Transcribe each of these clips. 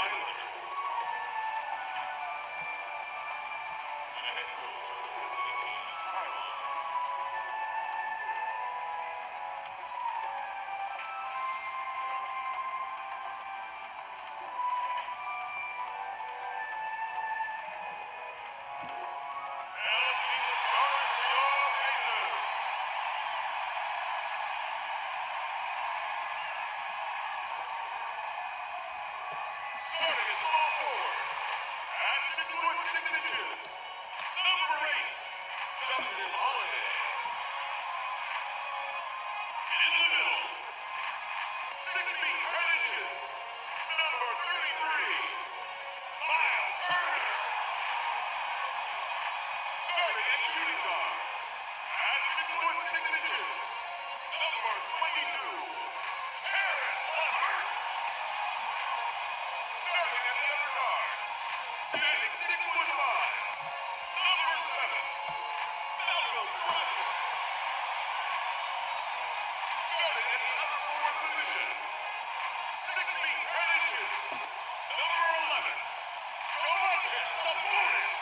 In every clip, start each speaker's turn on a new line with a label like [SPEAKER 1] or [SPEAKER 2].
[SPEAKER 1] pilot. And the head coach of the visiting team's timeline. Starting at small forward, at 6'6", number 8, Justin Holiday. In the middle, 6 feet 10 inches, number 33, Miles Turner. Starting at shooting guard, at 6'6", number 22, Harris Levert. Starting at the other guard, standing 6'5", number 7, Malcolm Brogdon. Starting at the other forward position, 6 feet 10 inches, number 11, Domantas Sabonis.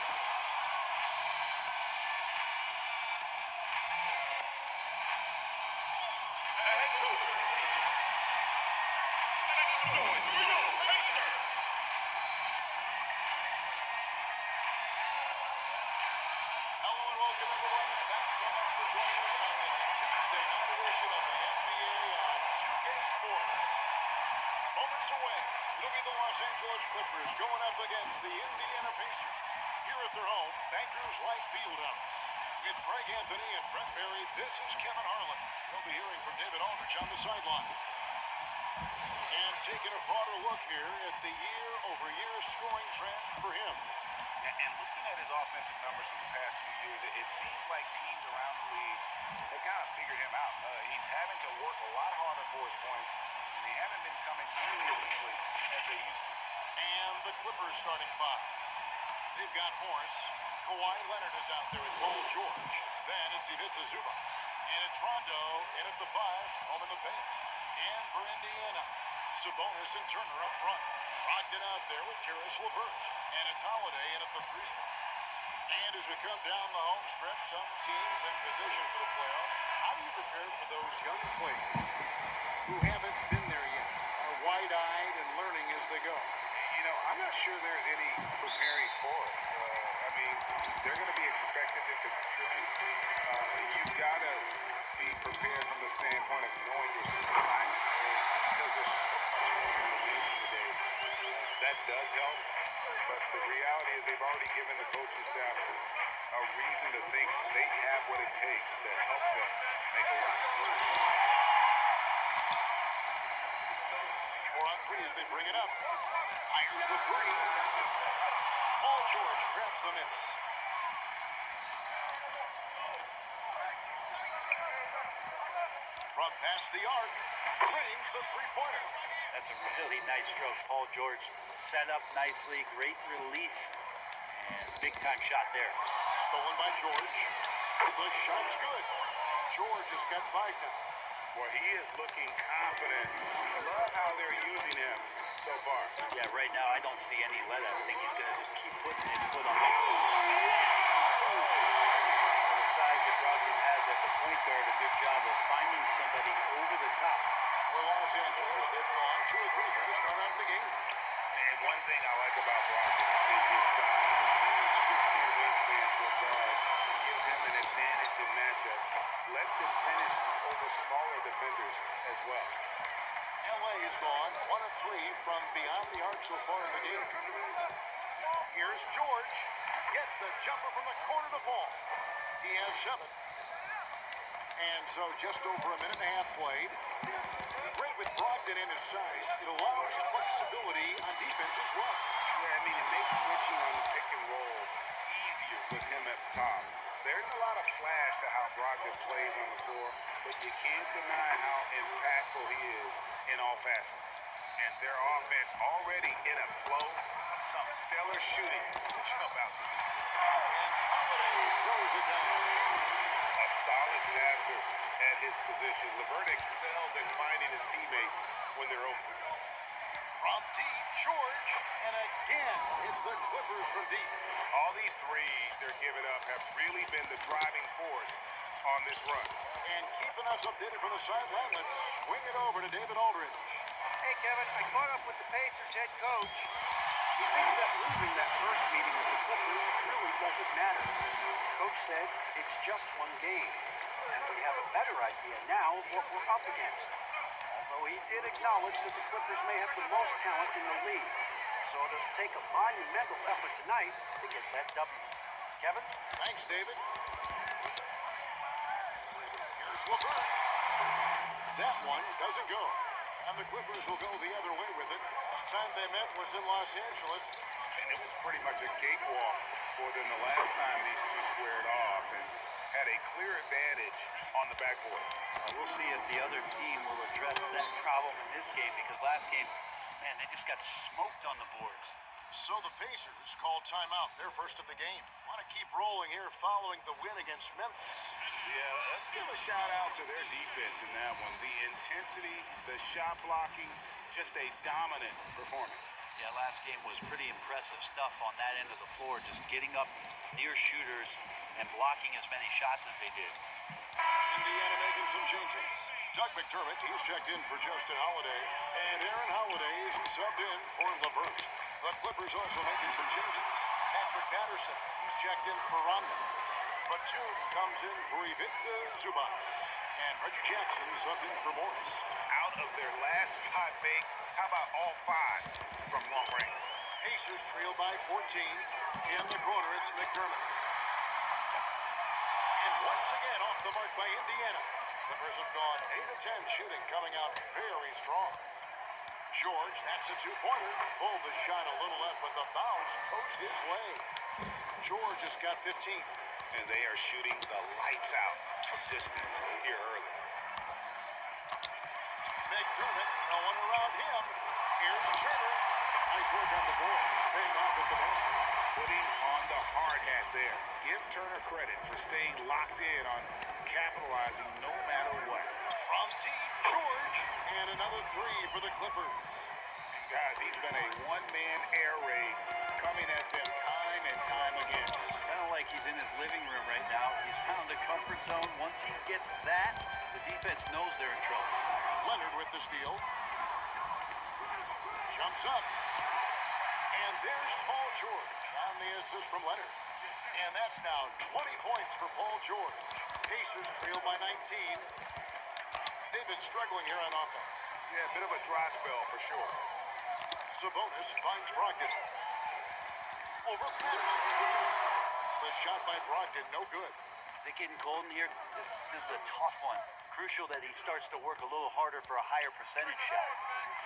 [SPEAKER 1] The head coach of the team. Make some noise for your Pacers. Hello and welcome, everyone. Thanks so much for joining us on this Tuesday night edition of the NBA on 2K Sports. Moments away, it'll be the Los Angeles Clippers going up against the Indiana Pacers here at their home, Bankers Life Fieldhouse. With Greg Anthony and Brent Berry, this is Kevin Harlan. We'll be hearing from David Aldridge on the sideline. And taking a broader look here at the year-over-year scoring trend for him.
[SPEAKER 2] And looking at his offensive numbers from the past few years, it seems like teams around the league, they kind of figured him out. He's having to work a lot harder for his points, and they haven't been coming nearly as easily as they used to.
[SPEAKER 1] And the Clippers starting 5. They've got Morris. Kawhi Leonard is out there with Paul George. Then it's Ivica Zubac. And it's Rondo in at the 5, home in the paint. And for Indiana, Sabonis and Turner up front. Brogdon out there with Harris Levert. And it's Holiday in at the 3 spot. And as we come down the home stretch, some teams in position for the playoffs. How do you prepare for those young players who haven't been there yet, are wide-eyed and learning as they go?
[SPEAKER 2] You know, I'm not sure there's any preparing for it. I mean, they're going to be expected to contribute. You've got to be prepared from the standpoint of knowing your assignments. And because there's so much more information today, that does help. But the reality is they've already given the coaching staff a reason to think they have what it takes to help them make a run.
[SPEAKER 1] 4 on 3 as they bring it up. Fires the 3. Paul George traps the miss. From past the arc, drains the 3-pointer.
[SPEAKER 3] That's a really nice stroke. Paul George set up nicely, great release, and big-time shot there.
[SPEAKER 1] Stolen by George. The shot's good. George has got 5 now.
[SPEAKER 2] Boy, he is looking confident. I love how they're using him so far.
[SPEAKER 3] Yeah, right now I don't see any let up. I think he's going to just keep putting his foot on it. The size that Brogdon has at the point guard, a good job of finding somebody over the top.
[SPEAKER 1] For Los Angeles, they've gone 2 or 3 here to start out the game.
[SPEAKER 2] And one thing I like about Brogdon is his size. 116 wingspan for a guard gives him an advantage in matchups. Lets him finish over smaller defenders as well.
[SPEAKER 1] LA is gone 1 of 3 from beyond the arc so far in the game. Here's George. Gets the jumper from the corner to fall. He has 7. And so just over a minute and a half played. Great with Brogdon in his size. It allows flexibility on defense as well.
[SPEAKER 2] Yeah, I mean, it makes switching on the pick and roll easier with him at the top. There isn't a lot of flash to how Brogdon plays on the floor, but you can't deny how impactful he is in all facets. And their offense already in a flow, some stellar shooting to jump out to this game.
[SPEAKER 1] And Holiday throws it down.
[SPEAKER 2] A solid passer at his position. Levert excels in finding his teammates when they're open.
[SPEAKER 1] From deep, George. And again, it's the Clippers from deep.
[SPEAKER 2] All these threes they're giving up have really been the driving force on this run.
[SPEAKER 1] And keeping us updated from the sideline, let's swing it over to David Aldridge.
[SPEAKER 4] Hey, Kevin, I caught up with the Pacers head coach. He thinks that losing that first meeting with the Clippers really doesn't matter. Coach said it's just one game, and we have a better idea now of what we're up against. Although he did acknowledge that the Clippers may have the most talent in the league. So it'll take a monumental effort tonight to get that W. Kevin?
[SPEAKER 1] Thanks, David. Here's LeBron. That one doesn't go. And the Clippers will go the other way with it. Last time they met was in Los Angeles.
[SPEAKER 2] And it was pretty much a cakewalk for them the last time these two squared off and had a clear advantage on the backboard.
[SPEAKER 3] We'll see if the other team will address that problem in this game, because last game, man, they just got smoked on the boards.
[SPEAKER 1] So the Pacers called timeout, their first of the game. Want to keep rolling here following the win against Memphis.
[SPEAKER 2] Yeah, let's give a shout out to their defense in that one. The intensity, the shot blocking, just a dominant performance.
[SPEAKER 3] Yeah, last game was pretty impressive stuff on that end of the floor, just getting up near shooters and blocking as many shots as they did.
[SPEAKER 1] Indiana making some changes. Doug McDermott, he's checked in for Justin Holiday. And Aaron Holiday is subbed in for LeVert. The Clippers also making some changes. Patrick Patterson, he's checked in for Rondo. Batum comes in for Ivica Zubac. And Reggie Jackson subbed in for Morris.
[SPEAKER 2] Out of their last 5 makes, how about all 5 from long range?
[SPEAKER 1] Pacers trail by 14. In the corner, it's McDermott. And once again, off the mark by Indiana. Clippers have gone 8 of 10 shooting, coming out very strong. George, that's a 2-pointer. Pulled the shot a little left, but the bounce goes his way. George has got 15.
[SPEAKER 2] And they are shooting the lights out from distance here early.
[SPEAKER 1] McDermott, no one around him. Here's Turner. Nice work on the board. He's paying off at the basket.
[SPEAKER 2] Putting on the hard hat there. Give Turner credit for staying locked in on capitalizing no matter what.
[SPEAKER 1] From deep, George. And another 3 for the Clippers.
[SPEAKER 2] Guys, he's been a one-man air raid coming at them time and time again.
[SPEAKER 3] Kind of like he's in his living room right now. He's found a comfort zone. Once he gets that, the defense knows they're in trouble.
[SPEAKER 1] Leonard with the steal. Jumps up. And there's Paul George on the assist from Leonard. And that's now 20 points for Paul George. Pacers trail by 19. They've been struggling here on offense.
[SPEAKER 2] Yeah, a bit of a dry spell for sure.
[SPEAKER 1] Sabonis finds Brogdon. Over Patterson. The shot by Brogdon, no good.
[SPEAKER 3] Is it getting cold in here? This is a tough one. Crucial that he starts to work a little harder for a higher percentage shot.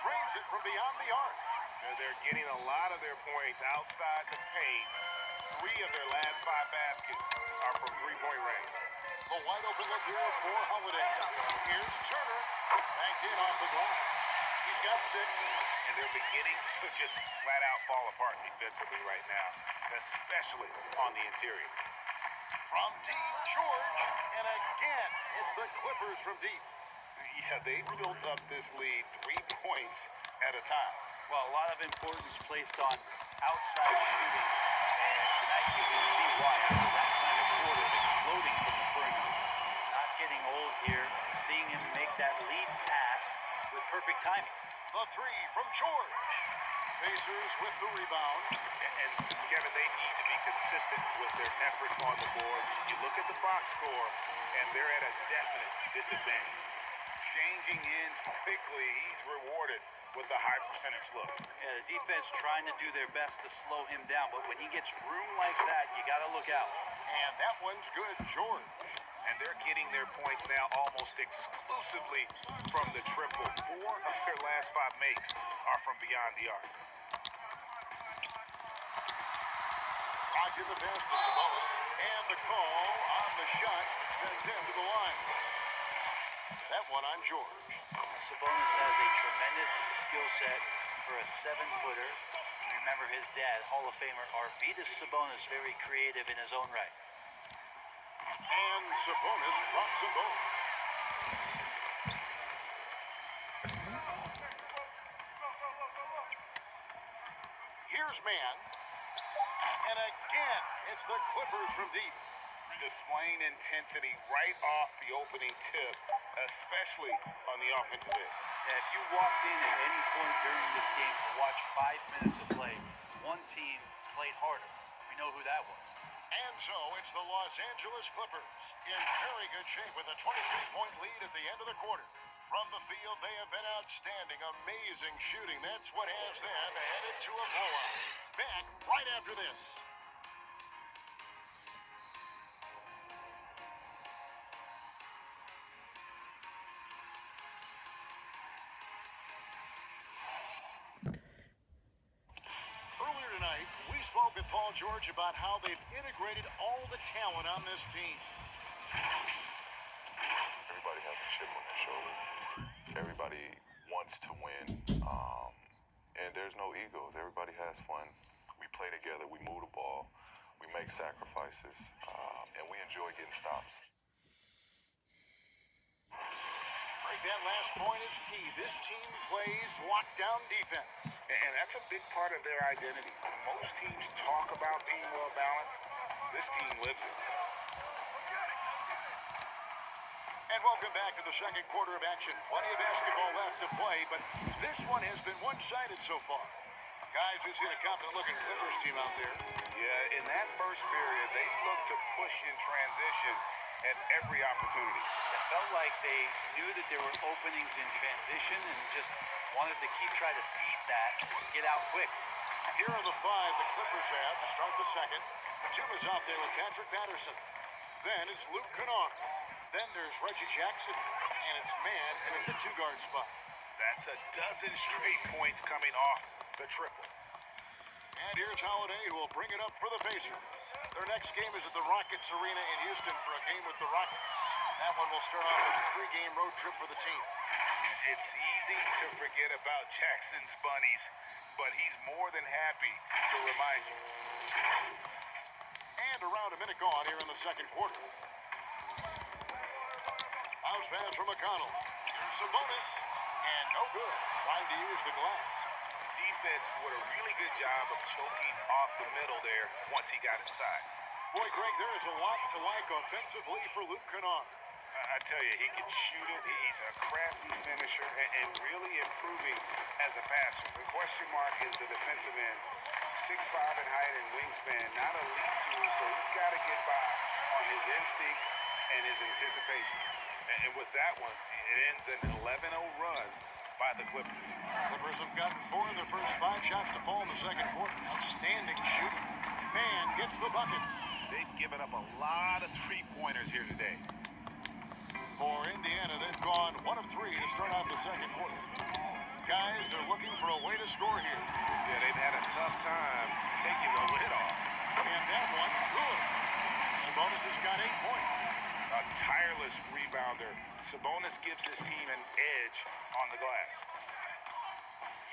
[SPEAKER 1] Drains it from beyond the arc.
[SPEAKER 2] They're getting a lot of their points outside the paint. 3 of their last 5 baskets are from three-point range.
[SPEAKER 1] The wide open look here for Holiday. Here's Turner. Banked in off the glass. He's got 6.
[SPEAKER 2] And they're beginning to just flat out fall apart defensively right now, especially on the interior.
[SPEAKER 1] From deep, George. And again, it's the Clippers from deep.
[SPEAKER 2] Yeah, they built up this lead 3 points at a time.
[SPEAKER 3] Well, a lot of importance placed on outside shooting. And tonight you can see why after that kind of quarter exploding from the perimeter. Not getting old here. Seeing him make that lead pass with perfect timing.
[SPEAKER 1] The 3 from George. Pacers with the rebound.
[SPEAKER 2] And Kevin, they need to be consistent with their effort on the boards. You look at the box score, and they're at a definite disadvantage. Changing ends quickly, he's rewarded with a high percentage look.
[SPEAKER 3] Yeah, the defense trying to do their best to slow him down, but when he gets room like that, you got to look out.
[SPEAKER 1] And that one's good, George.
[SPEAKER 2] And they're getting their points now almost exclusively from the triple. 4 of their last 5 makes are from beyond the arc.
[SPEAKER 1] Locked in the pass to Sabonis. And the call on the shot sends him to the line. That one on George.
[SPEAKER 3] Sabonis has a tremendous skill set for a 7-footer. Remember his dad, Hall of Famer Arvydas Sabonis, very creative in his own right.
[SPEAKER 1] And Sabonis drops them both. Here's man. And again, it's the Clippers from deep.
[SPEAKER 2] Displaying intensity right off the opening tip, especially on the offensive end.
[SPEAKER 3] Yeah, if you walked in at any point during this game to watch 5 minutes of play, one team played harder. We know who that was.
[SPEAKER 1] And so it's the Los Angeles Clippers in very good shape with a 23-point lead at the end of the quarter. From the field, they have been outstanding, amazing shooting. That's what has them headed to a blowout. Back right after this. Earlier tonight, we spoke with Paul George about how they've integrated all the talent on this team.
[SPEAKER 5] Everybody has a chip on their shoulder. Everybody wants to win. And there's no egos. Everybody has fun. We play together. We move the ball. We make sacrifices. And we enjoy getting stops.
[SPEAKER 1] Right, that last point is key. This team plays lockdown defense.
[SPEAKER 2] And that's a big part of their identity. Most teams talk about being well balanced. This team lives it.
[SPEAKER 1] And welcome back to the second quarter of action. Plenty of basketball left to play, but this one has been one-sided so far. Guys, we've seen a confident-looking Clippers team out there.
[SPEAKER 2] Yeah, in that first period, they looked to push in transition at every opportunity.
[SPEAKER 3] It felt like they knew that there were openings in transition and just wanted to try to feed that, get out quick.
[SPEAKER 1] Here are the five the Clippers have to start the second. Jim is out there with Patrick Patterson. Then it's Luke Kennard. Then there's Reggie Jackson. And it's man in at the two-guard spot.
[SPEAKER 2] That's a dozen straight points coming off the triple.
[SPEAKER 1] And here's Holiday, who will bring it up for the Pacers. Their next game is at the Rockets Arena in Houston for a game with the Rockets. That one will start off with a 3-game road trip for the team.
[SPEAKER 2] It's easy to forget about Jackson's bunnies, but he's more than happy to remind you.
[SPEAKER 1] And around a minute gone here in the second quarter. Bounce pass from McConnell. Here's some bonus. And no good. Trying to use the glass.
[SPEAKER 2] Defense did a really good job of choking off the middle there once he got inside.
[SPEAKER 1] Boy, Greg, there is a lot to like offensively for Luke Kennard.
[SPEAKER 2] I tell you, he can shoot it. He's a crafty finisher and really improving as a passer. The question mark is the defensive end. 6'5" in height and wingspan, not a lead tool, so he's got to get by on his instincts and his anticipation. And with that one, it ends an 11-0 run by the Clippers.
[SPEAKER 1] Clippers have gotten 4 of their first 5 shots to fall in the second quarter. Outstanding shooting. Man gets the bucket.
[SPEAKER 2] They've given up a lot of three-pointers here today.
[SPEAKER 1] For Indiana, they've gone 1 of 3 to start out the second quarter. Guys, they're looking for a way to score here.
[SPEAKER 2] Yeah, they've had a tough time taking the lid off.
[SPEAKER 1] And that one, good. Sabonis has got 8 points.
[SPEAKER 2] A tireless rebounder. Sabonis gives his team an edge on the glass.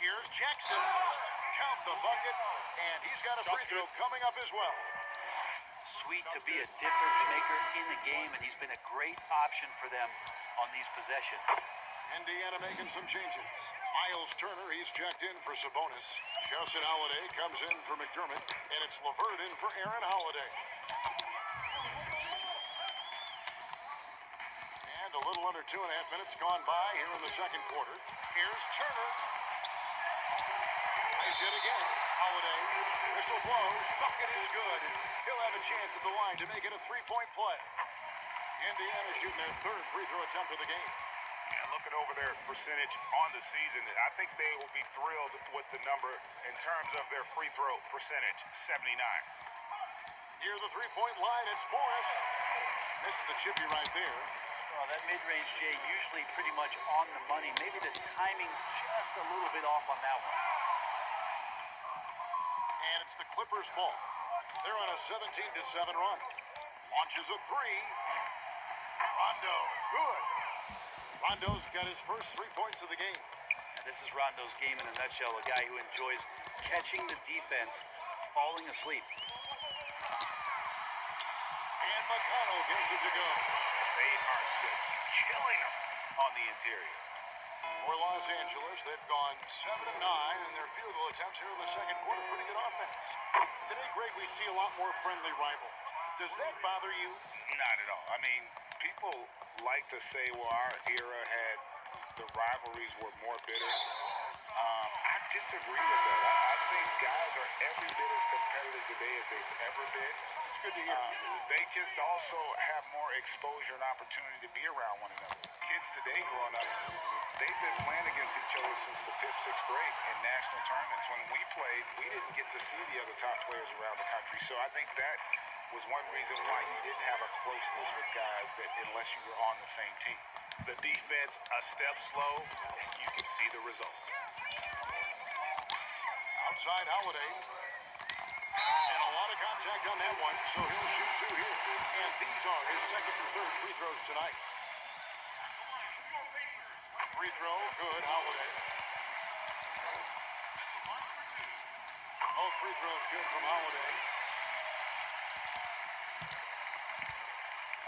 [SPEAKER 1] Here's Jackson. Count the bucket. And he's got a free throw coming up as well.
[SPEAKER 3] Sweet to be a difference maker in the game, and he's been a great option for them on these possessions.
[SPEAKER 1] Indiana making some changes. Miles Turner, he's checked in for Sabonis. Justin Holiday comes in for McDermott. And it's LeVert in for Aaron Holiday. And a little under 2.5 minutes gone by here in the second quarter. Here's Turner. Nice hit again. Holiday. Whistle blows. Bucket is good. He'll have a chance at the line to make it a 3-point play. Indiana shooting their 3rd free throw attempt of the game.
[SPEAKER 2] And looking over their percentage on the season, I think they will be thrilled with the number in terms of their free throw percentage, 79.
[SPEAKER 1] Near the 3-point line, it's Morris. This is the chippy right there.
[SPEAKER 3] Well, that mid-range, Jay, usually pretty much on the money. Maybe the timing just a little bit off on that one.
[SPEAKER 1] And it's the Clippers' ball. They're on a 17-7 run. Launches a 3. Rondo, good. Rondo's got his first 3 points of the game.
[SPEAKER 3] And this is Rondo's game in a nutshell, a guy who enjoys catching the defense, falling asleep.
[SPEAKER 1] And McConnell gets it to go.
[SPEAKER 2] They are just killing them on the interior.
[SPEAKER 1] For Los Angeles, they've gone 7 of 9 in their field goal attempts here in the second quarter. Pretty good offense. Today, Greg, we see a lot more friendly rivalries. Does that bother you?
[SPEAKER 2] Not at all. I mean, people like to say, well, our era had the rivalries were more bitter. I disagree with that. I think guys are every bit as competitive today as they've ever been.
[SPEAKER 1] It's good to hear.
[SPEAKER 2] They just also have more exposure and opportunity to be around one another. Kids today growing up, they've been playing against each other since the 5th, 6th grade in national tournaments. When we played, we didn't get to see the other top players around the country. So I think that was one reason why you didn't have a closeness with guys that unless you were on the same team.
[SPEAKER 6] The defense a step slow, and you can see the results.
[SPEAKER 1] Outside Holiday. And a lot of contact on that one, so he'll shoot 2 here. And these are his second and third free throws tonight. Free throw, good, Holiday. Both free throws good from Holiday.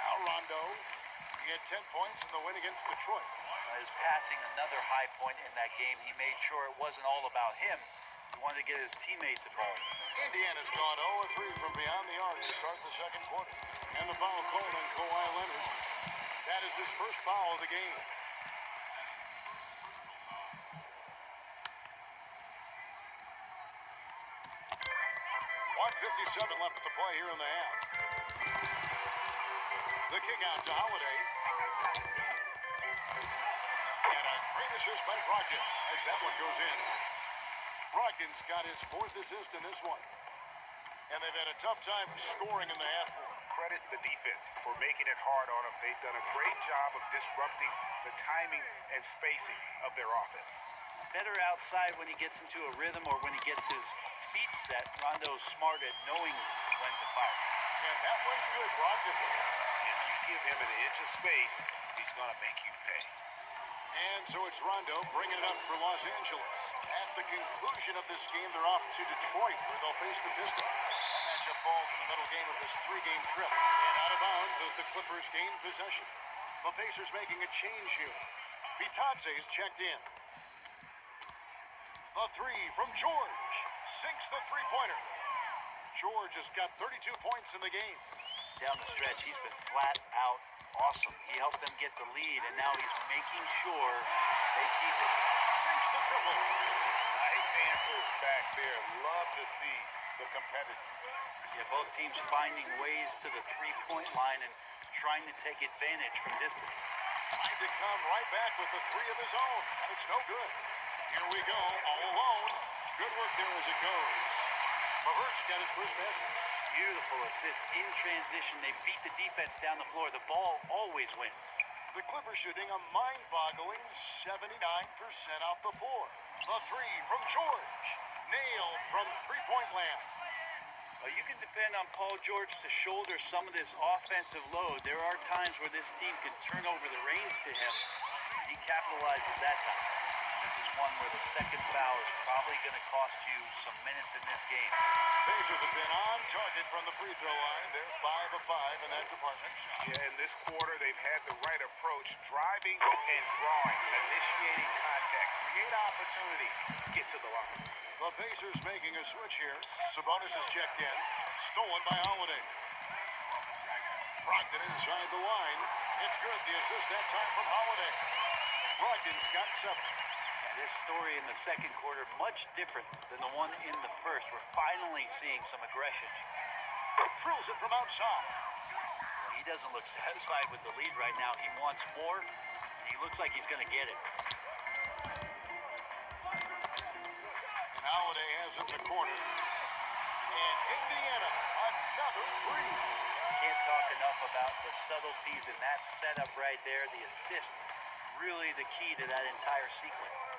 [SPEAKER 1] Now Rondo. He had 10 points in the win against Detroit.
[SPEAKER 3] His passing, another high point in that game. He made sure it wasn't all about him. He wanted to get his teammates involved.
[SPEAKER 1] Indiana's gone 0-3 from beyond the arc to start the second quarter. And the foul called on Kawhi Leonard. That is his first foul of the game. .157 left to play here in the half. The kick out to Holiday. And a great assist by Brogdon as that one goes in. Brogdon's got his 4th assist in this one. And they've had a tough time scoring in the half court.
[SPEAKER 2] Credit the defense for making it hard on them. They've done a great job of disrupting the timing and spacing of their offense.
[SPEAKER 3] Better outside when he gets into a rhythm or when he gets his feet set. Rondo's smart at knowing when to fire.
[SPEAKER 1] And that one's good, Brogdon.
[SPEAKER 6] If you give him an inch of space, he's going to make you pay.
[SPEAKER 1] And so it's Rondo bringing it up for Los Angeles. At the conclusion of this game, they're off to Detroit, where they'll face the Pistons. That matchup falls in the middle game of this 3-game trip. And out of bounds as the Clippers gain possession. The Pacers making a change here. Bitadze's checked in. The 3 from George. Sinks the three-pointer. George has got 32 points in the game.
[SPEAKER 3] Down the stretch, he's been flat out awesome. He helped them get the lead, and now he's making sure they keep it.
[SPEAKER 1] Sinks the triple.
[SPEAKER 2] Nice answer back there. Love to see the competitive.
[SPEAKER 3] Yeah, both teams finding ways to the three-point line and trying to take advantage from distance.
[SPEAKER 1] Trying to come right back with the 3 of his own. And it's no good. Here we go, all alone. Good work there as it goes. Lavert's got his first basket.
[SPEAKER 3] Beautiful assist in transition. They beat the defense down the floor. The ball always wins.
[SPEAKER 1] The Clippers shooting a mind-boggling 79% off the floor. The 3 from George. Nailed from three-point land.
[SPEAKER 3] You can depend on Paul George to shoulder some of this offensive load. There are times where this team can turn over the reins to him. He capitalizes that time. This is one where the second foul is probably going to cost you some minutes in this game.
[SPEAKER 1] Pacers have been on target from the free throw line. They're 5 of 5 in that department.
[SPEAKER 2] Yeah, in this quarter, they've had the right approach, driving and drawing, initiating contact, create opportunity, get to the line.
[SPEAKER 1] The Pacers making a switch here. Sabonis is checked in. Stolen by Holiday. Brogdon inside the line. It's good. The assist that time from Holiday. Brogdon's got 7.
[SPEAKER 3] This story in the second quarter, much different than the one in the first. We're finally seeing some aggression.
[SPEAKER 1] Drills it from outside.
[SPEAKER 3] He doesn't look satisfied with the lead right now. He wants more, and he looks like he's going to get it.
[SPEAKER 1] And Holiday has it in the corner. And Indiana, another 3.
[SPEAKER 3] Can't talk enough about the subtleties in that setup right there. The assist, really the key to that entire sequence.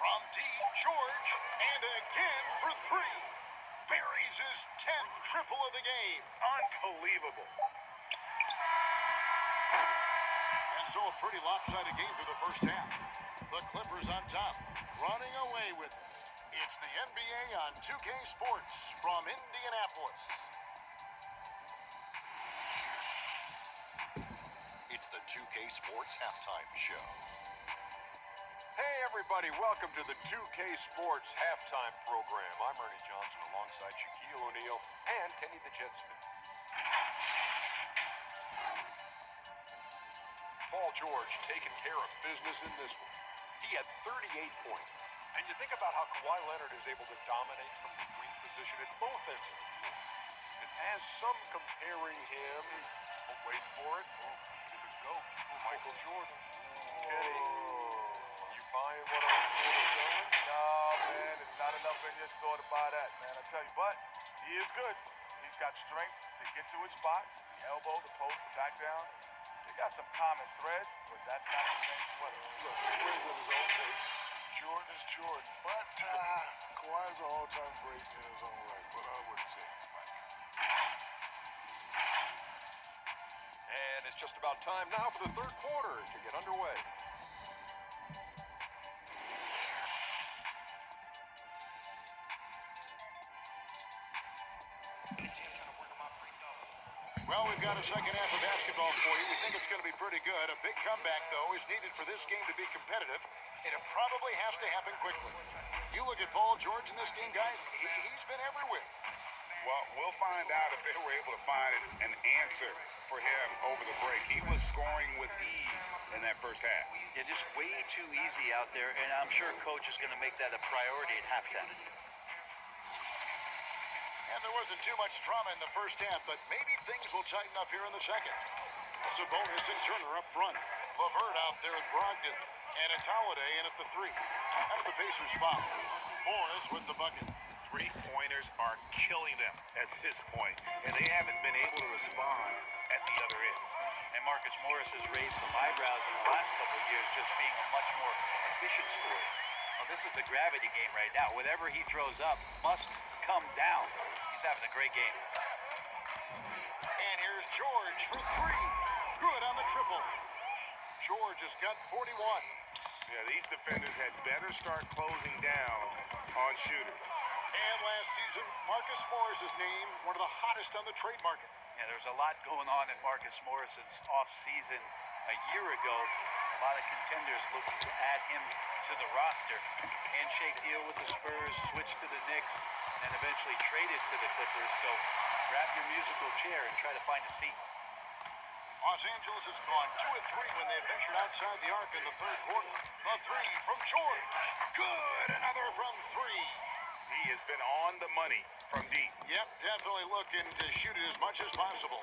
[SPEAKER 1] From deep, George, and again for 3. Buries his 10th triple of the game.
[SPEAKER 2] Unbelievable.
[SPEAKER 1] And so a pretty lopsided game for the first half. The Clippers on top, running away with it. It's the NBA on 2K Sports from Indianapolis.
[SPEAKER 7] It's the 2K Sports Halftime Show. Hey, everybody, welcome to the 2K Sports halftime program. I'm Ernie Johnson alongside Shaquille O'Neal and Kenny the Jet Smith. Paul George taking care of business in this one. He had 38 points. And you think about how Kawhi Leonard is able to dominate from the wing position at both ends of the floor. And as some comparing him, wait for it, here we go, Michael Jordan. Kenny, you buying what I'm sort of going?
[SPEAKER 6] No, man, there's not enough in this store to buy that, man. I tell you, but he is good. He's got strength to get to his spots, the elbow, the post, the back down. They got some common threads, but that's not the same sweater.
[SPEAKER 2] Look, he brings up his own pace. Jordan is Jordan. But Kawhi's an all-time great in his own right. But I wouldn't say he's Mike.
[SPEAKER 7] And it's just about time now for the third quarter to get underway.
[SPEAKER 1] Well, we've got a second half of basketball for you. We think it's going to be pretty good. A big comeback, though, is needed for this game to be competitive, and it probably has to happen quickly. You look at Paul George in this game, guys, he's been everywhere.
[SPEAKER 2] Well, we'll find out if they were able to find an answer for him over the break. He was scoring with ease in that first half.
[SPEAKER 3] Yeah, just way too easy out there, and I'm sure Coach is going to make that a priority at halftime.
[SPEAKER 1] And there wasn't too much drama in the first half, but maybe things will tighten up here in the second. Sabonis and Turner up front. LeVert out there at Brogdon. And it's Holiday in at the three. That's the Pacers' foul. Morris with the bucket.
[SPEAKER 2] Three-pointers are killing them at this point, and they haven't been able to respond at the other end.
[SPEAKER 3] And Marcus Morris has raised some eyebrows in the last couple of years, just being a much more efficient scorer. Well, this is a gravity game right now. Whatever he throws up must come down. He's having a great game.
[SPEAKER 1] And here's George for three. Good on the triple. George has got 41.
[SPEAKER 2] Yeah, these defenders had better start closing down on shooters.
[SPEAKER 1] And last season, Marcus Morris is named one of the hottest on the trade market.
[SPEAKER 3] Yeah, there's a lot going on in Marcus Morris's offseason a year ago. A lot of contenders looking to add him to the roster. Handshake deal with the Spurs, switch to the Knicks, and then eventually traded to the Clippers. So grab your musical chair and try to find a seat.
[SPEAKER 1] Los Angeles has gone 2 of 3 when they ventured outside the arc in the third quarter. The three from George. Good. Another from three.
[SPEAKER 2] He has been on the money from deep.
[SPEAKER 1] Yep, definitely looking to shoot it as much as possible.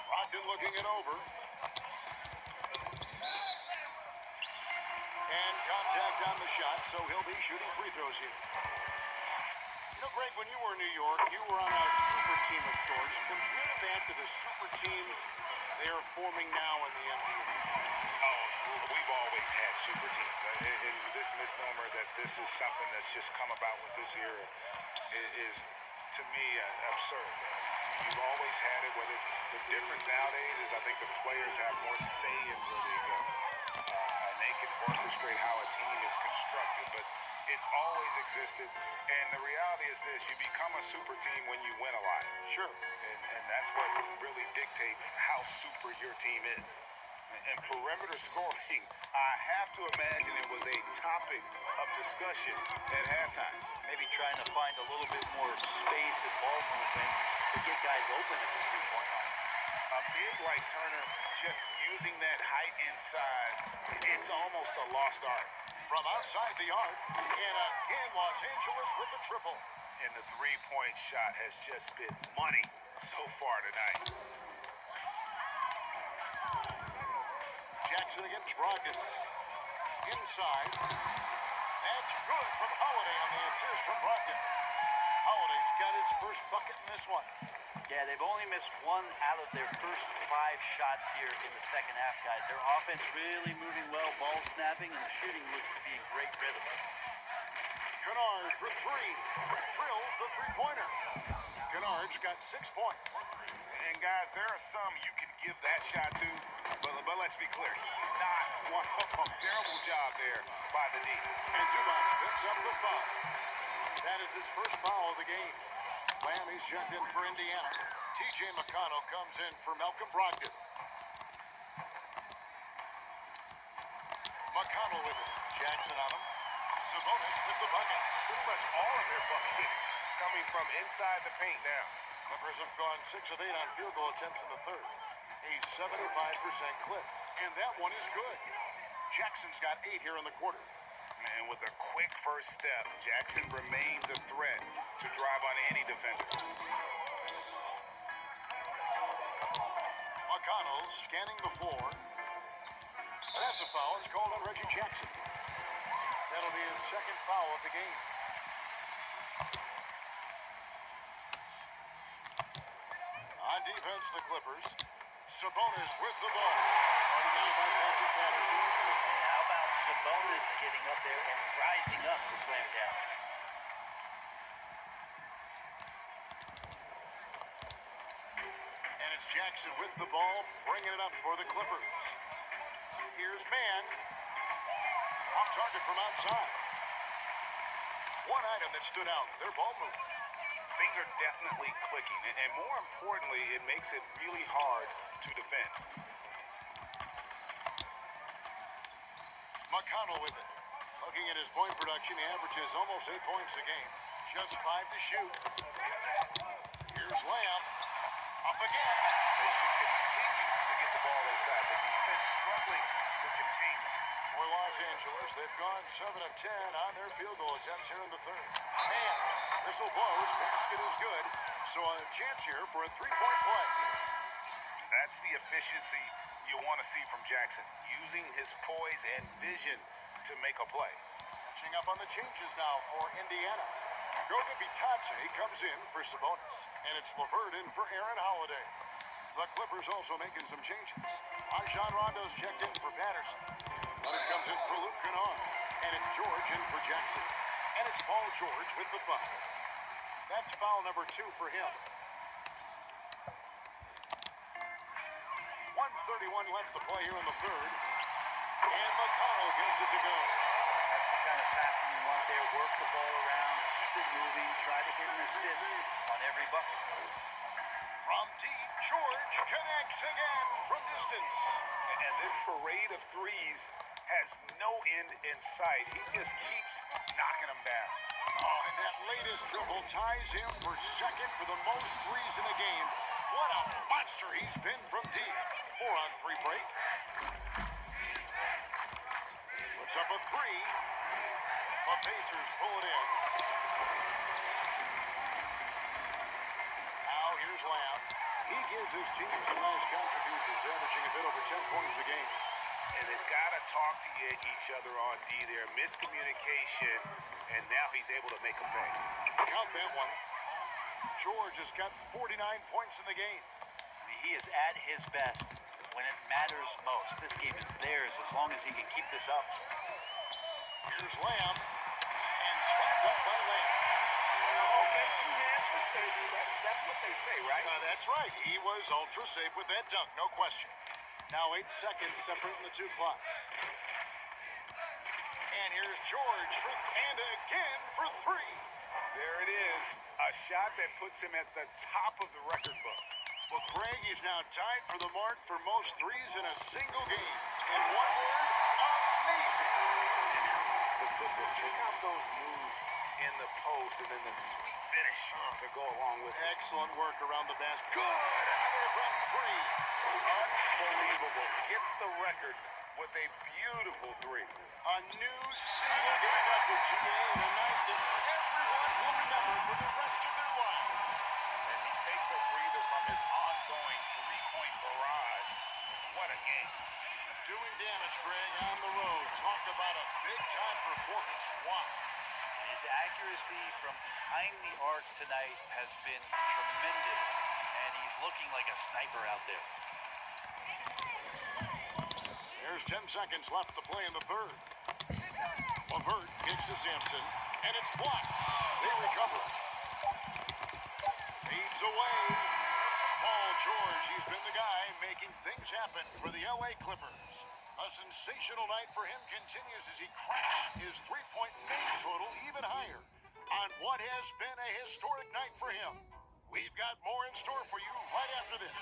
[SPEAKER 1] Brogdon looking it over. And contact on the shot, so he'll be shooting free throws here. You know, Greg, when you were in New York, you were on a super team of sorts. Compare that to the super teams they are forming now in the NBA.
[SPEAKER 2] Oh, we've always had super teams. And this misnomer that this is something that's just come about with this era is, to me, absurd. You've always had it. Whether the difference nowadays is I think the players have more say in where they go. And they can orchestrate how a team is constructed. But it's always existed. And the reality is this: you become a super team when you win a lot.
[SPEAKER 1] Sure.
[SPEAKER 2] And that's what really dictates how super your team is. And perimeter scoring, I have to imagine it was a topic of discussion at halftime.
[SPEAKER 3] Maybe trying to find a little bit more space and ball movement to get guys open at the three-point line.
[SPEAKER 2] A big like Turner, just using that height inside, it's almost a lost art.
[SPEAKER 1] From outside the arc, and again Los Angeles with the triple.
[SPEAKER 2] And the three-point shot has just been money so far tonight.
[SPEAKER 1] Jackson against Brogdon. Inside. That's good from Holiday on the assist from Brogdon. Holiday's got his first bucket in this one.
[SPEAKER 3] Yeah, they've only missed one out of their first 5 shots here in the second half, guys. Their offense really moving well, ball snapping, and the shooting looks to be in great rhythm.
[SPEAKER 1] Kennard for three. Drills the three-pointer. Kennard's got 6 points.
[SPEAKER 2] And guys, there are some you can give that shot to, but let's be clear, he's not one of them. Terrible job there by the D.
[SPEAKER 1] And Zubac picks up the foul. That is his first foul of the game. Lamb, he's checked in for Indiana. T.J. McConnell comes in for Malcolm Brogdon. McConnell with it. Jackson on him. Sabonis with the bucket.
[SPEAKER 2] Pretty much all of their buckets coming from inside the paint now.
[SPEAKER 1] Clippers have gone 6 of 8 on field goal attempts in the third. A 75% clip. And that one is good. Jackson's got 8 here in the quarter.
[SPEAKER 2] And with a quick first step, Jackson remains a threat to drive on any defender.
[SPEAKER 1] McConnell scanning the floor. That's a foul. It's called on Reggie Jackson. That'll be his second foul of the game. On defense, the Clippers. Sabonis with the ball. Running out by Patrick Patterson.
[SPEAKER 3] And how about Sabonis getting up there and rising up to slam down?
[SPEAKER 1] And it's Jackson with the ball, bringing it up for the Clippers. Here's Mann. Off target from outside. One item that stood out, their ball movement.
[SPEAKER 2] Things are definitely clicking, and more importantly, it makes it really hard to defend.
[SPEAKER 1] McConnell with it. Looking at his point production, he averages almost 8 points a game. Just 5 to shoot. Here's Lamb. Up again.
[SPEAKER 2] They should continue to get the ball inside. The defense struggling to contain them.
[SPEAKER 1] For Los Angeles, they've gone 7 of 10 on their field goal attempts here in the third. Man, whistle blows. Basket is good. So a chance here for a three-point play.
[SPEAKER 2] That's the efficiency you want to see from Jackson, using his poise and vision to make a play.
[SPEAKER 1] Catching up on the changes now for Indiana. Goga Bitadze comes in for Sabonis. And it's LeVert in for Aaron Holiday. The Clippers also making some changes. Rajon Rondo's checked in for Patterson. Leonard comes in for Luke Kennard. And it's George in for Jackson. And it's Paul George with the foul. That's foul number 2 for him. 1:31 left to play here in the third. And McConnell gets it to go.
[SPEAKER 3] That's the kind of passing you want there. Work the ball around, keep it moving, try to get an assist on every bucket.
[SPEAKER 1] From deep, George connects again from distance.
[SPEAKER 2] And this parade of threes has no end in sight. He just keeps knocking them down.
[SPEAKER 1] Oh, and that latest triple ties him for second for the most threes in a game. What a monster he's been from deep. 4-on-3 break. Puts up a 3. The Pacers pull it in. Now here's Lamb. He gives his team some nice contributions, averaging a bit over 10 points a game.
[SPEAKER 2] And they've got to talk to each other on D there. Miscommunication, and now he's able to make a pay.
[SPEAKER 1] Count that one. George has got 49 points in the game.
[SPEAKER 3] I mean, he is at his best when it matters most. This game is theirs as long as he can keep this up.
[SPEAKER 1] Here's Lamb. And slammed up by Lamb.
[SPEAKER 2] Okay, 2 hands for safety. That's what they say, right?
[SPEAKER 1] That's right. He was ultra safe with that dunk, no question. Now 8 seconds separating the 2 clocks. And here's George and again for 3.
[SPEAKER 2] There it is. A shot that puts him at the top of the record books.
[SPEAKER 1] Well, Greg is now tied for the mark for most threes in a single game. In one word, amazing.
[SPEAKER 2] The footwork. Check out those moves in the post and then the sweet finish to go along with it.
[SPEAKER 1] Excellent work around the basket. Good. Another from 3.
[SPEAKER 2] Unbelievable. Gets the record with a beautiful 3.
[SPEAKER 1] A new single game record, GA, in a night that everyone will remember for the rest of their lives.
[SPEAKER 2] And he takes a breather from his ongoing 3-point barrage. What a game.
[SPEAKER 1] Doing damage, Greg, on the road. Talk about a big-time performance. Wow.
[SPEAKER 3] His accuracy from behind the arc tonight has been tremendous, and he's looking like a sniper out there.
[SPEAKER 1] There's 10 seconds left to play in the third. LeVert kicks to Sampson, and it's blocked. They recover it. Fades away. Paul George, he's been the guy making things happen for the LA Clippers. A sensational night for him continues as he cracks his 3-point made total even higher on what has been a historic night for him. We've got more in store for you right after this.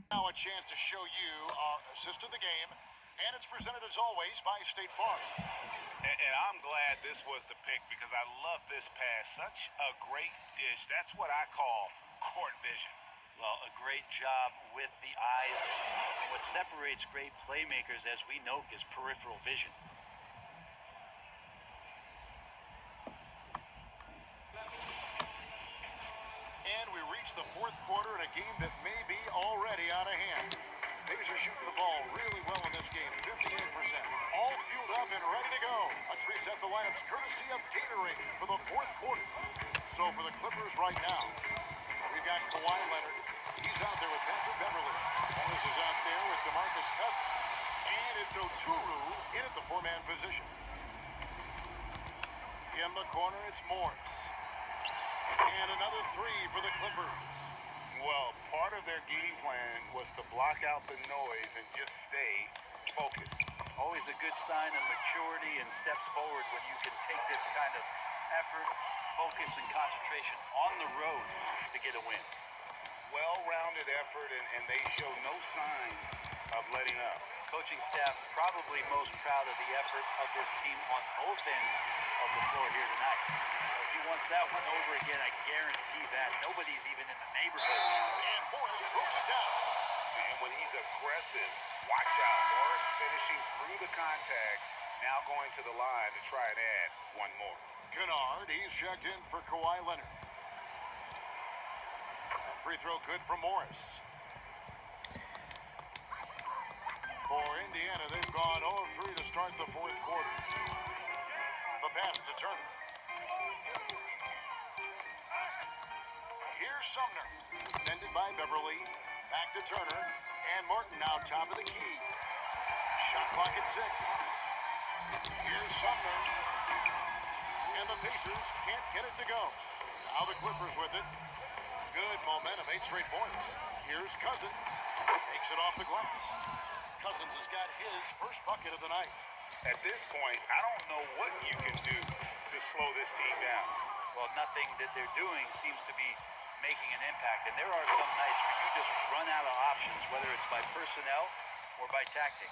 [SPEAKER 1] Now a chance to show you our assist of the game, and it's presented as always by State Farm.
[SPEAKER 2] And I'm glad this was the pick because I love this pass. Such a great dish. That's what I call court vision.
[SPEAKER 3] Well, a great job with the eyes. What separates great playmakers, as we know, is peripheral vision.
[SPEAKER 1] And we reach the fourth quarter in a game that may be already out of hand. Pacers shooting the ball really well in this game, 58%. All fueled up and ready to go. Let's reset the lineups courtesy of Gatorade for the fourth quarter. So for the Clippers right now, we've got Kawhi Leonard. He's out there with Patrick Beverley. Morris is out there with DeMarcus Cousins. And it's Oturu in at the four-man position. In the corner, it's Morris. And another three for the Clippers.
[SPEAKER 2] Well, part of their game plan was to block out the noise and just stay focused.
[SPEAKER 3] Always a good sign of maturity and steps forward when you can take this kind of effort, focus, and concentration on the road to get a win.
[SPEAKER 2] Well-rounded effort, and they show no signs of letting up.
[SPEAKER 3] Coaching staff probably most proud of the effort of this team on both ends of the floor here tonight. If he wants that one over again, I guarantee that. Nobody's even in the neighborhood.
[SPEAKER 1] And Morris throws it down.
[SPEAKER 2] And when he's aggressive, watch out. Morris finishing through the contact, now going to the line to try and add one more.
[SPEAKER 1] Kennard, he's checked in for Kawhi Leonard. That free throw good for Morris. For Indiana, they've gone 0-3 to start the fourth quarter. The pass to Turner. Here's Sumner. Defended by Beverly. Back to Turner. And Martin now top of the key. Shot clock at 6. Here's Sumner. And the Pacers can't get it to go. Now the Clippers with it. Good momentum, 8 straight points. Here's Cousins. Takes it off the glass. Cousins has got his first bucket of the night.
[SPEAKER 2] At this point, I don't know what you can do to slow this team down.
[SPEAKER 3] Well, nothing that they're doing seems to be making an impact. And there are some nights where you just run out of options, whether it's by personnel or by tactic.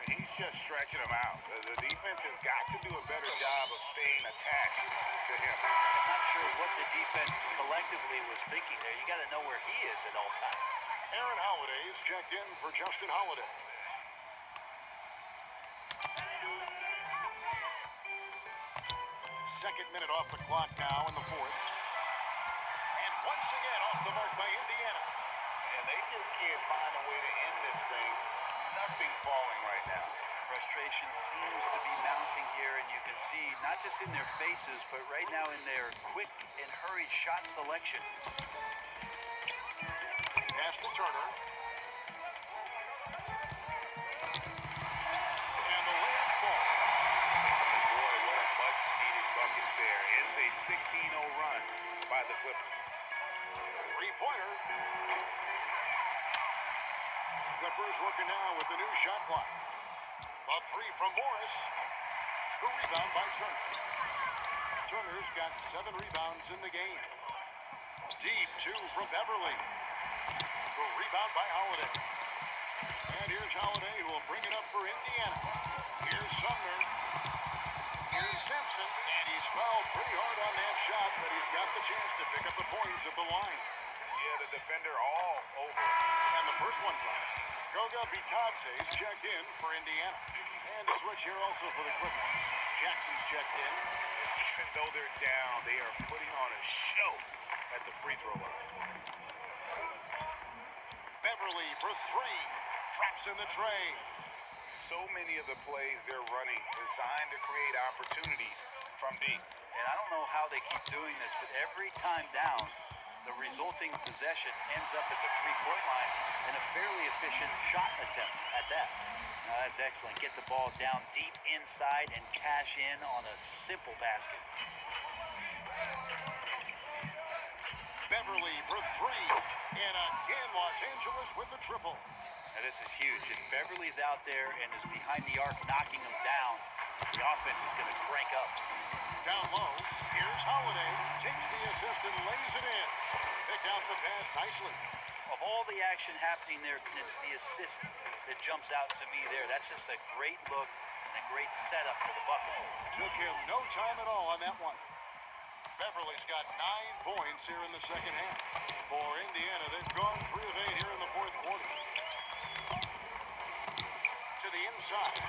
[SPEAKER 2] He's just stretching them out. The defense has got to do a better job of staying attached to him.
[SPEAKER 3] I'm not sure what the defense collectively was thinking there. You got to know where he is at all times.
[SPEAKER 1] Aaron Holiday's checked in for Justin Holiday. Second minute off the clock now in the fourth. And once again off the mark by Indiana.
[SPEAKER 2] And they just can't find a way to end this thing. Nothing falling right now.
[SPEAKER 3] Frustration seems to be mounting here, and you can see not just in their faces, but right now in their quick and hurried shot selection.
[SPEAKER 1] Pass to Turner. And the layup falls.
[SPEAKER 2] Boy, what a much-needed bucket there. Ends a 16-0 run by the Clippers.
[SPEAKER 1] Three-pointer. Clippers working now with the new shot clock. A three from Morris. The rebound by Turner. Turner's got 7 rebounds in the game. Deep 2 from Beverly. The rebound by Holiday. And here's Holiday who will bring it up for Indiana. Here's Sumner. Here's Sampson. And he's fouled pretty hard on that shot, but he's got the chance to pick up the points at the line.
[SPEAKER 2] Yeah, the defender all over.
[SPEAKER 1] And the first one drops. Goga Bitadze is checked in for Indiana. And a switch here also for the Clippers. Jackson's checked in.
[SPEAKER 2] Even though they're down, they are putting on a show at the free throw line.
[SPEAKER 1] Beverly for 3. Traps in the tray.
[SPEAKER 2] So many of the plays they're running designed to create opportunities from deep.
[SPEAKER 3] And I don't know how they keep doing this, but every time down, the resulting possession ends up at the three-point line and a fairly efficient shot attempt at that. Now that's excellent. Get the ball down deep inside and cash in on a simple basket.
[SPEAKER 1] Beverly for 3. And again, Los Angeles with the triple.
[SPEAKER 3] Now this is huge. If Beverly's out there and is behind the arc knocking them down, the offense is going to crank up.
[SPEAKER 1] Down low, here's Holiday. Takes the assist and lays it in. Picked out the pass nicely.
[SPEAKER 3] of all the action happening there, it's the assist that jumps out to me there. That's just a great look and a great setup for the bucket.
[SPEAKER 1] Took him no time at all on that one. Beverly's got 9 points here in the second half. For Indiana, they've gone 3 of 8 here in the fourth quarter. To the inside.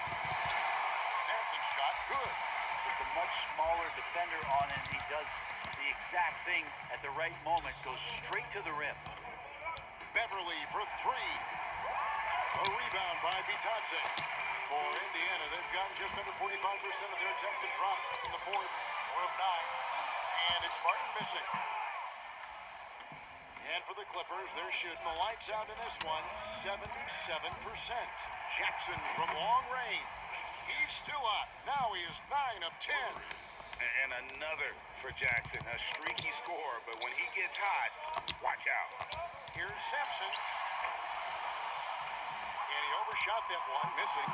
[SPEAKER 1] Sampson's shot, good.
[SPEAKER 3] Just a much smaller defender on it. He does the exact thing at the right moment, goes straight to the rim.
[SPEAKER 1] Beverly for 3. A rebound by Bitadze. For Indiana, they've gotten just under 45% of their attempts to drop in the fourth. 4 of 9. And it's Martin missing. And for the Clippers, they're shooting the lights out in this one, 77%. Jackson from long range. He's still up. Now he is 9 of 10.
[SPEAKER 2] And another for Jackson, a streaky score, but when he gets hot, watch out.
[SPEAKER 1] Here's Sampson. And he overshot that one, missing.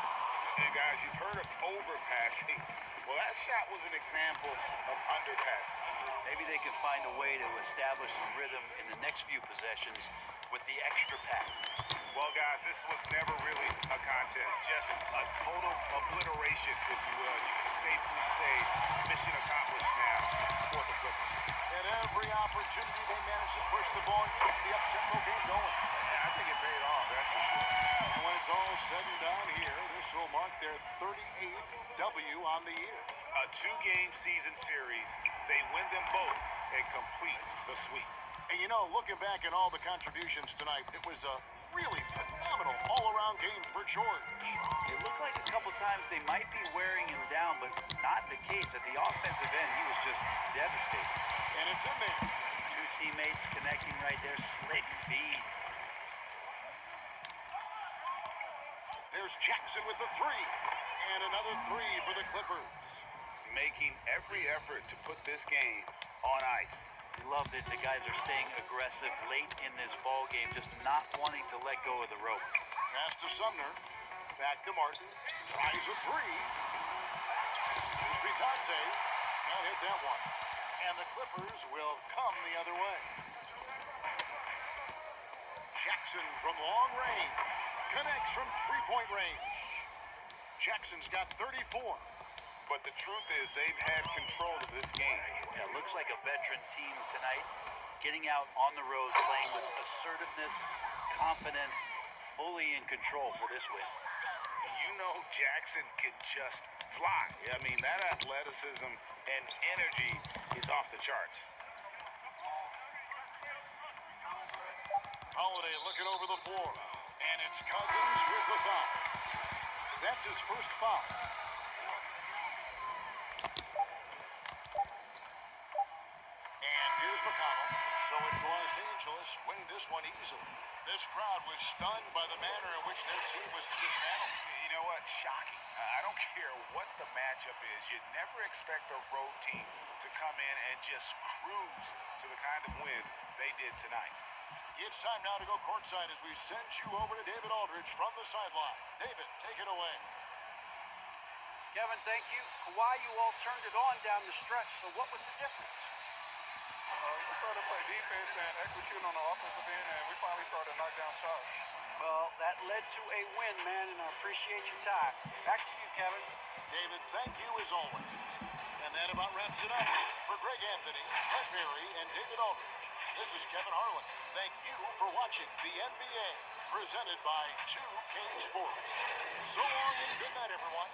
[SPEAKER 2] And guys, you've heard of overpassing. Well, that shot was an example of underpassing.
[SPEAKER 3] Maybe they can find a way to establish some rhythm in the next few possessions with the extra pass.
[SPEAKER 2] Well, guys, this was never really a contest, just a total obliteration, if you will. You can safely say mission accomplished now for the Clippers.
[SPEAKER 1] At every opportunity, they managed to push the ball and keep the up-tempo game going.
[SPEAKER 2] I think it paid off, that's for sure.
[SPEAKER 1] And when it's all said and done here, this will mark their 38th W on the year.
[SPEAKER 2] A 2-game season series, they win them both and complete the sweep.
[SPEAKER 1] And you know, looking back at all the contributions tonight, it was a really phenomenal all-around game for George.
[SPEAKER 3] It looked like a couple times they might be wearing him down, but not the case. At the offensive end, he was just devastating.
[SPEAKER 1] And it's in there.
[SPEAKER 3] 2 teammates connecting right there. Slick feed.
[SPEAKER 1] There's Jackson with the 3. And another 3 for the Clippers.
[SPEAKER 2] Making every effort to put this game on ice.
[SPEAKER 3] He loved it. The guys are staying aggressive late in this ball game, just not wanting to let go of the rope.
[SPEAKER 1] Pass to Sumner. Back to Martin. Tries a 3. Here's Bitadze. Can't hit that one. And the Clippers will come the other way. Jackson from long range. Connects from 3-point range. Jackson's got 34.
[SPEAKER 2] But the truth is, they've had control of this game.
[SPEAKER 3] Yeah, looks like a veteran team tonight, getting out on the road, playing with assertiveness, confidence, fully in control for this win.
[SPEAKER 2] You know Jackson can just fly. I mean, that athleticism and energy is off the charts.
[SPEAKER 1] Holiday looking over the floor. And it's Cousins with the foul. That's his first foul. And here's McConnell. So it's Los Angeles winning this one easily. This crowd was stunned by the manner in which their team was dismantled.
[SPEAKER 2] You know what? Shocking. I don't care what the matchup is. You never expect a road team to come in and just cruise to the kind of win they did tonight.
[SPEAKER 1] It's time now to go courtside as we send you over to David Aldridge from the sideline. David, take it away.
[SPEAKER 4] Kevin, thank you. Kawhi, you all turned it on down the stretch, so what was the difference?
[SPEAKER 8] We started to play defense and execute on the offensive end, and we finally started to knock down shots.
[SPEAKER 4] Well, that led to a win, man, and I appreciate your time. Back to you, Kevin.
[SPEAKER 1] David, thank you as always. And that about wraps it up. For Greg Anthony, Ed Berry, and David Aldridge, this is Kevin Harlan. Thank you for watching the NBA, presented by 2K Sports. So long and good night, everyone.